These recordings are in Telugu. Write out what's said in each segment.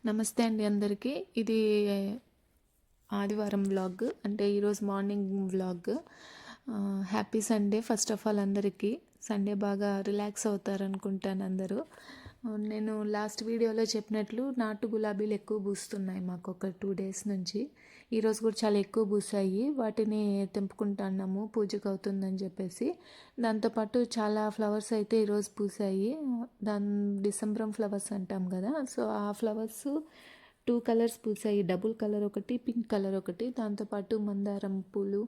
నమస్తే అండి అందరికీ. ఇది ఆదివారం వ్లాగ్, అంటే ఈరోజు morning vlog. Happy Sunday first of all అందరికీ. సండే బాగా రిలాక్స్ అవుతారనుకుంటాను అందరూ. నేను లాస్ట్ వీడియోలో చెప్పినట్లు నాటు గులాబీలు ఎక్కువ పూస్తున్నాయి మాకు ఒక 2 డేస్ నుంచి. ఈరోజు కూడా చాలా ఎక్కువ పూసాయి. వాటిని తెంపుకుంటున్నాము పూజకు అవుతుందని చెప్పేసి. దాంతోపాటు చాలా ఫ్లవర్స్ అయితే ఈరోజు పూసాయి. డిసెంబరం ఫ్లవర్స్ అంటాం కదా, సో ఆ ఫ్లవర్స్ 2 కలర్స్ పూసాయి. డబుల్ కలర్ ఒకటి, పింక్ కలర్ ఒకటి. దాంతోపాటు మందారం పూలు,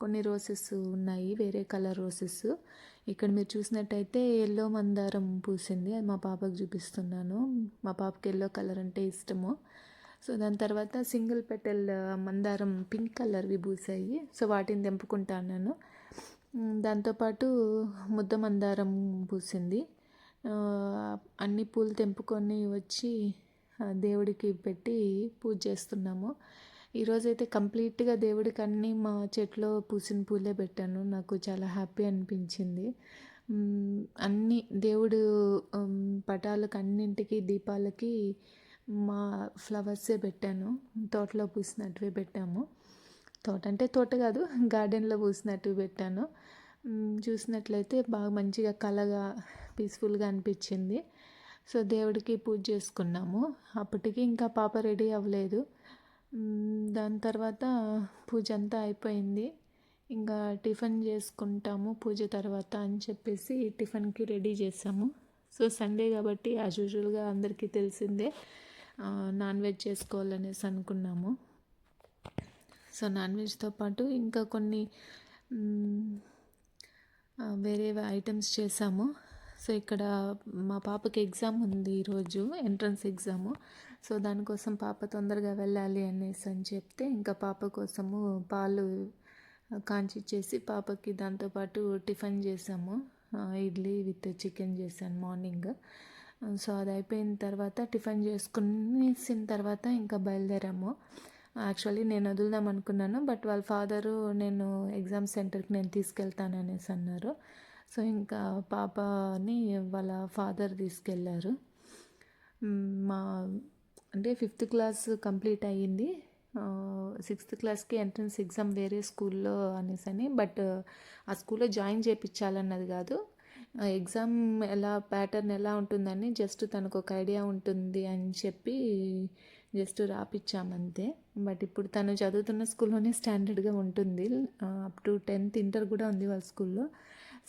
కొన్ని రోసెస్ ఉన్నాయి, వేరే కలర్ రోసెస్. ఇక్కడ మీరు చూసినట్టయితే ఎల్లో మందారం పూసింది, అది మా పాపకు చూపిస్తున్నాను. మా పాపకి ఎల్లో కలర్ అంటే ఇష్టము. సో దాని తర్వాత సింగిల్ పెటల్ మందారం పింక్ కలర్వి పూసాయి. సో వాటిని తెంపుకుంటాను. దాంతోపాటు ముద్ద మందారం పూసింది. అన్ని పూలు తెంపుకొని వచ్చి దేవుడికి పెట్టి పూజ చేస్తున్నాము. ఈరోజైతే కంప్లీట్గా దేవుడికి అన్నీ మా చెట్లో పూసిన పూలే పెట్టాను. నాకు చాలా హ్యాపీ అనిపించింది. అన్ని దేవుడు పటాలకు అన్నింటికి దీపాలకి మా ఫ్లవర్సే పెట్టాను. తోటలో పూసినట్టువే పెట్టాము. తోట అంటే తోట కాదు, గార్డెన్లో పూసినట్టు పెట్టాను. చూసినట్లయితే బాగా మంచిగా కలగా పీస్ఫుల్గా అనిపించింది. సో దేవుడికి పూజ చేసుకున్నాము. అప్పటికి ఇంకా పాప రెడీ అవ్వలేదు. దాని తర్వాత పూజ అంతా అయిపోయింది. ఇంకా టిఫిన్ చేసుకుంటాము పూజ తర్వాత అని చెప్పేసి టిఫిన్కి రెడీ చేసాము. సో సండే కాబట్టి యాజ్ యూజువల్గా అందరికీ తెలిసిందే, నాన్ వెజ్ చేసుకోవాలనేసి అనుకున్నాము. సో నాన్ వెజ్తో పాటు ఇంకా కొన్ని వేరే ఐటమ్స్ చేసాము. సో ఇక్కడ మా పాపకి ఎగ్జామ్ ఉంది ఈరోజు, ఎంట్రన్స్ ఎగ్జాము. సో దానికోసం పాప తొందరగా వెళ్ళాలి అనేసి అని చెప్తే ఇంకా పాప కోసము పాలు కాంచిచ్చేసి పాపకి దాంతోపాటు టిఫిన్ చేసాము. ఇడ్లీ విత్ చికెన్ చేశాను మార్నింగ్. సో అది అయిపోయిన తర్వాత టిఫిన్ చేసుకునేసిన తర్వాత ఇంకా బయలుదేరాము. యాక్చువల్లీ నేను వదులుదాం అనుకున్నాను, బట్ వాళ్ళ ఫాదరు నేను ఎగ్జామ్ సెంటర్కి నేను తీసుకెళ్తాను అనేసి అన్నారు. సో ఇంకా పాపని వాళ్ళ ఫాదర్ తీసుకెళ్ళారు. మా అంటే 5th క్లాస్ కంప్లీట్ అయ్యింది. 6th క్లాస్కి ఎంట్రన్స్ ఎగ్జామ్ వేరే స్కూల్లో అనేసని, బట్ ఆ స్కూల్లో జాయిన్ చేయించాలన్నది కాదు, ఎగ్జామ్ ఎలా ప్యాటర్న్ ఎలా ఉంటుందని జస్ట్ తనకు ఒక ఐడియా ఉంటుంది అని చెప్పి జస్ట్ రాపిచ్చామంతే. బట్ ఇప్పుడు తను చదువుతున్న స్కూల్లోనే స్టాండర్డ్గా ఉంటుంది. అప్ టు 10th ఇంటర్ కూడా ఉంది వాళ్ళ స్కూల్లో.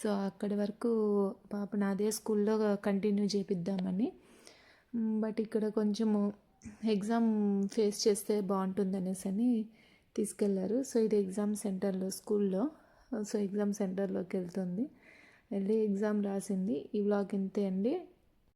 సో అక్కడి వరకు పాపను అదే స్కూల్లో కంటిన్యూ చేపిద్దామని. బట్ ఇక్కడ కొంచెము ఎగ్జామ్ ఫేస్ చేస్తే బాగుంటుంది అనేసి అని తీసుకెళ్లారు. సో ఇది ఎగ్జామ్ సెంటర్లో స్కూల్లో. సో ఎగ్జామ్ సెంటర్లోకి వెళ్తుంది, వెళ్ళి ఎగ్జామ్ రాసింది. ఈ వ్లాగ్ ఇంతే అండి.